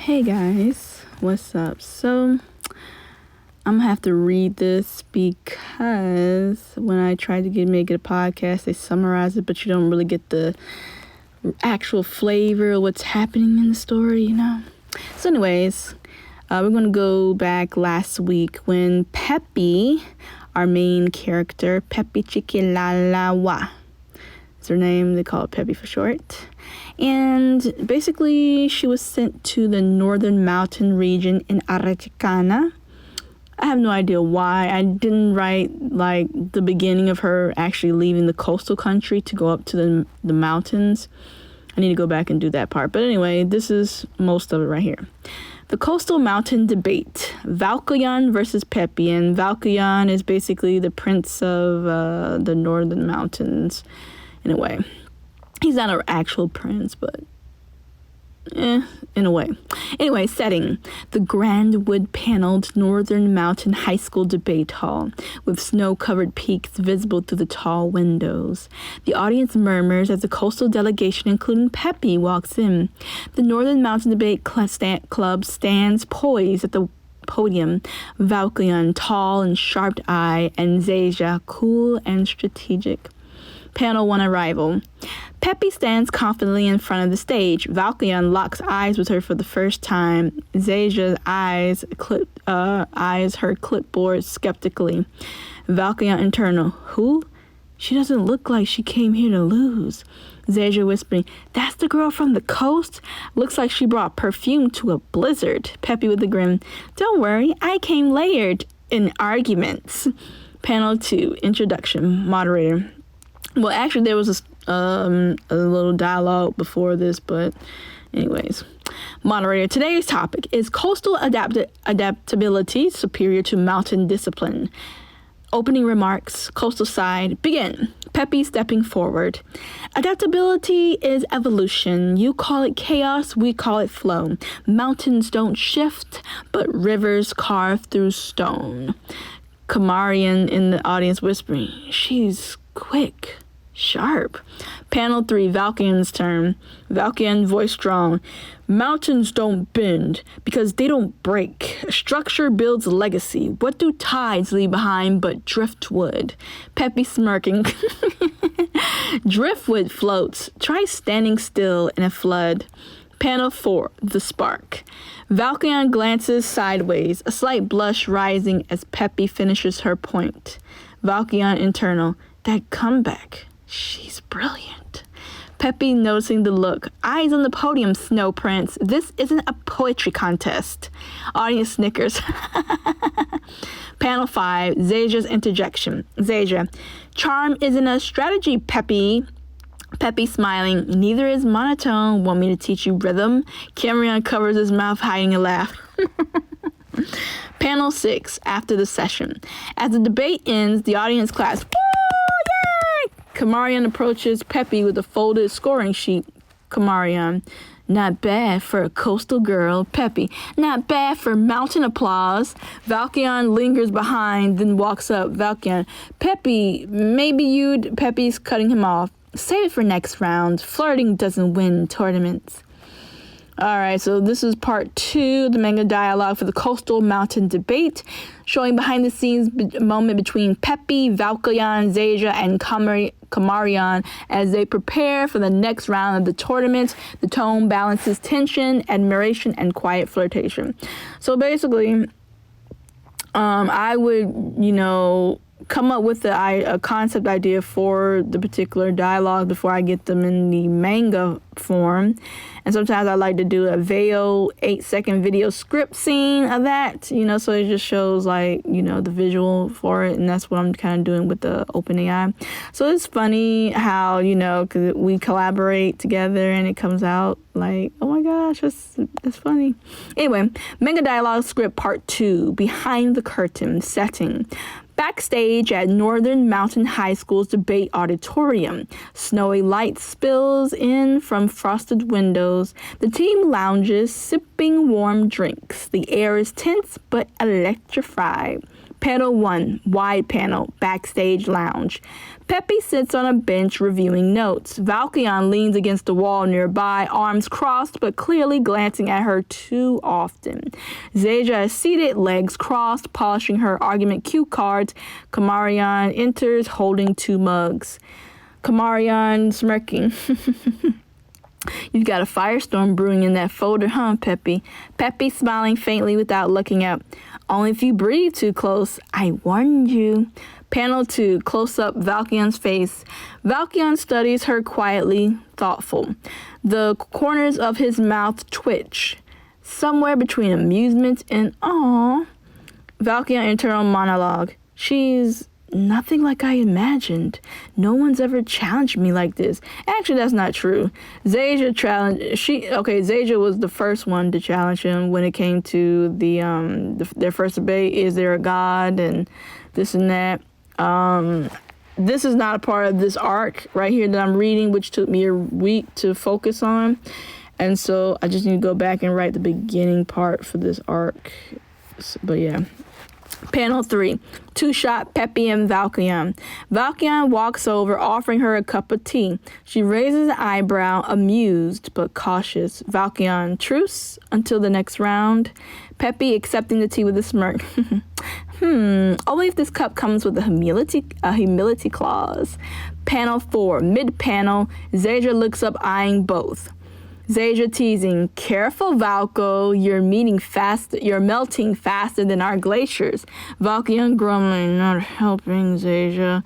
Hey guys, what's up? So, I'm gonna have to read this because when I tried to make it a podcast, they summarize it, but you don't really get the actual flavor of what's happening in the story, you know? So anyways, we're gonna go back last week when Peppi, our main character, Peppi Chikilalawa, it's her name, they call it Peppi for short. And basically, she was sent to the northern mountain region in Arreqqana. I have no idea why. I didn't write, the beginning of her actually leaving the coastal country to go up to the mountains. I need to go back and do that part. But anyway, this is most of it right here. The coastal mountain debate. Valkyan versus Peppi. And Valkyan is basically the prince of the northern mountains, in a way. He's not an actual prince, but in a way. Anyway, setting. The grand wood-paneled Northern Mountain High School debate hall with snow-covered peaks visible through the tall windows. The audience murmurs as the coastal delegation, including Peppi, walks in. The Northern Mountain Debate Club stands poised at the podium. Valkyan, tall and sharp-eyed, and Zaja, cool and strategic. Panel 1 arrival. Peppi stands confidently in front of the stage. Valkyan locks eyes with her for the first time. Zaja eyes her clipboard skeptically. Valkyan internal. Who? She doesn't look like she came here to lose. Zaja whispering, that's the girl from the coast? Looks like she brought perfume to a blizzard. Peppi with a grin. Don't worry, I came layered in arguments. Panel 2, introduction, moderator. Well, actually, there was a little dialogue before this, but anyways. Moderator, today's topic is coastal adaptability superior to mountain discipline. Opening remarks, coastal side, begin. Peppi stepping forward. Adaptability is evolution. You call it chaos, we call it flow. Mountains don't shift, but rivers carve through stone. Kamarian in the audience whispering, she's quick, sharp. Panel 3, Valkyan's turn. Valkyan, voice strong. Mountains don't bend because they don't break. Structure builds legacy. What do tides leave behind but driftwood? Peppi smirking. Driftwood floats. Try standing still in a flood. Panel 4, the spark. Valkyan glances sideways, a slight blush rising as Peppi finishes her point. Valkyan internal. That comeback. She's brilliant. Peppi noticing the look. Eyes on the podium, Snow Prince. This isn't a poetry contest. Audience snickers. Panel 5, Zaja's interjection. Zaja. Charm isn't a strategy, Peppi. Peppi smiling. Neither is monotone. Want me to teach you rhythm? Cameron covers his mouth, hiding a laugh. Panel 6, after the session. As the debate ends, the audience claps. Kamarian approaches Peppi with a folded scoring sheet. Kamarian, not bad for a coastal girl. Peppi, not bad for mountain applause. Valkyan lingers behind, then walks up. Valkyan, Peppi, maybe you'd... Peppi's cutting him off. Save it for next round. Flirting doesn't win tournaments. Alright, so this is part 2, the manga dialogue for the coastal mountain debate, showing behind the scenes moment between Peppi, Valkyan, Zaja, and Kamarian as they prepare for the next round of the tournament. The tone balances tension, admiration, and quiet flirtation. So basically, I would, come up with a concept idea for the particular dialogue before I get them in the manga form. And sometimes I like to do a Veo 8-second video script scene of that, so it just shows the visual for it. And that's what I'm kind of doing with the OpenAI. So it's funny how, because we collaborate together and it comes out like, oh my gosh, that's funny. Anyway, manga dialogue script part 2, behind the curtain, setting. Backstage at Northern Mountain High School's debate auditorium, snowy light spills in from frosted windows. The team lounges, sipping warm drinks. The air is tense but electrified. Panel 1, wide panel, backstage lounge. Peppi sits on a bench reviewing notes. Valkyon leans against the wall nearby, arms crossed but clearly glancing at her too often. Zaja is seated, legs crossed, polishing her argument cue cards. Kamarian enters holding 2 mugs. Kamarian smirking. You've got a firestorm brewing in that folder, huh, Peppi? Peppi smiling faintly without looking up. Only if you breathe too close. I warned you. Panel 2, close-up Valkyon's face. Valkyon studies her quietly, thoughtful. The corners of his mouth twitch. Somewhere between amusement and awe. Valkyon internal monologue. She's nothing like I imagined. No one's ever challenged me like this. Actually, that's not true. Zaja was the first one to challenge him when it came to their first debate. Is there a god and this and that? This is not a part of this arc right here that I'm reading, which took me a week to focus on. And so I just need to go back and write the beginning part for this arc. But yeah. Panel 3, 2-shot Peppi and Valkyon. Valkyon walks over, offering her a cup of tea. She raises an eyebrow, amused but cautious. Valkyon, truce until the next round. Peppi accepting the tea with a smirk. Only if this cup comes with a humility clause. Panel 4, mid-panel, Zaja looks up, eyeing both. Zaja teasing, careful Valko, you're melting faster than our glaciers. Valkyon grumbling, not helping Zaja.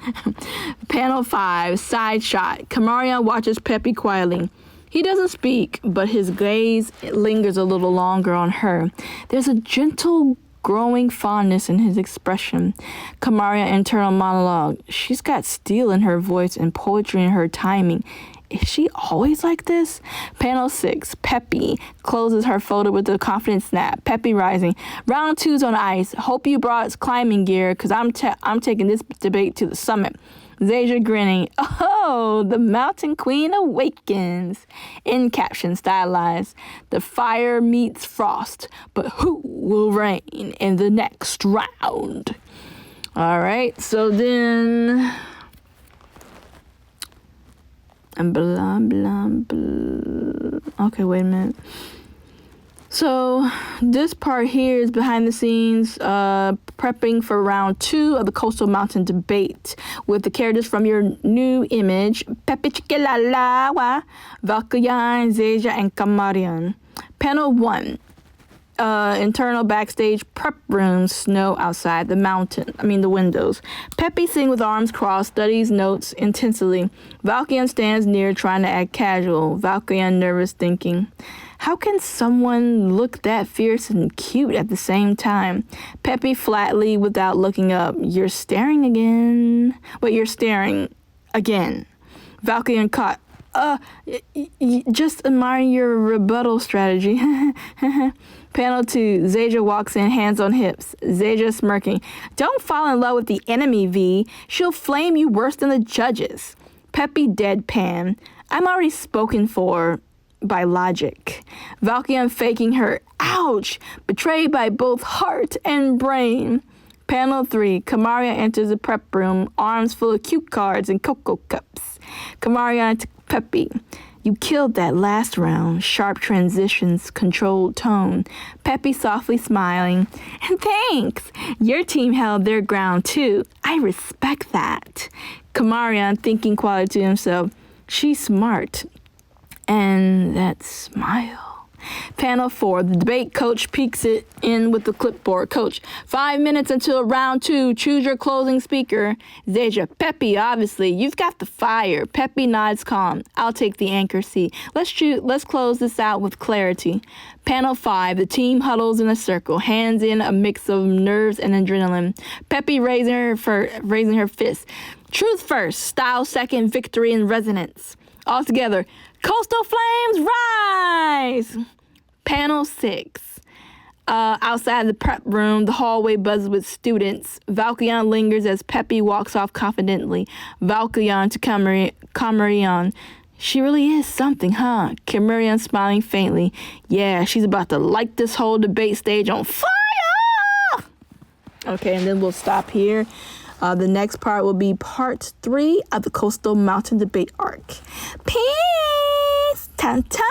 Panel 5, side shot. Kamarian watches Peppi quietly. He doesn't speak, but his gaze lingers a little longer on her. There's a gentle growing fondness in his expression. Kamarian internal monologue. She's got steel in her voice and poetry in her timing. Is she always like this? Panel 6, Peppi closes her folder with a confident snap. Peppi rising. Round 2's on ice. Hope you brought climbing gear, because I'm taking this debate to the summit. Zaja grinning. Oh, the Mountain Queen awakens. In caption stylized. The fire meets frost, but who will reign in the next round? All right, so then... and blah, blah, blah. Okay, wait a minute. So this part here is behind the scenes, prepping for round 2 of the Coastal Mountain debate with the characters from your new image, Peppi Chiquilalawa, Valkyon, Zaja, and Kamarian. Panel 1. Internal backstage prep room, snow outside the windows. Peppi sitting with arms crossed, studies notes intensely. Valkyon stands near trying to act casual. Valkyon nervous thinking, how can someone look that fierce and cute at the same time? Peppi flatly without looking up. You're staring again. Valkyon caught. Just admiring your rebuttal strategy. Panel 2, Zaja walks in, hands on hips. Zaja smirking. Don't fall in love with the enemy, V. She'll flame you worse than the judges. Peppi deadpan. I'm already spoken for by logic. Valkyon faking her. Ouch! Betrayed by both heart and brain. Panel 3, Kamarian enters the prep room, arms full of cue cards and cocoa cups. Kamarian to Peppi. You killed that last round. Sharp transitions, controlled tone. Peppi softly smiling. Thanks. Your team held their ground too. I respect that. Kamarian thinking quietly to himself. She's smart. And that smile. Panel 4, the debate coach peeks it in with the clipboard. Coach, 5 minutes until round 2. Choose your closing speaker. Zaja, Peppi, obviously. You've got the fire. Peppi nods calm. I'll take the anchor seat. Let's close this out with clarity. Panel 5, the team huddles in a circle, hands in a mix of nerves and adrenaline. Peppi raising her fist. Truth first, style second, victory and resonance. All together, Coastal Flames rise! Panel 6. Outside the prep room, the hallway buzzes with students. Valkyon lingers as Peppi walks off confidently. Valkyon to Kamarian. She really is something, huh? Kamarian smiling faintly. Yeah, she's about to light this whole debate stage on fire! Okay, and then we'll stop here. The next part will be part 3 of the Coastal Mountain Debate arc. Peace! Ta-ta!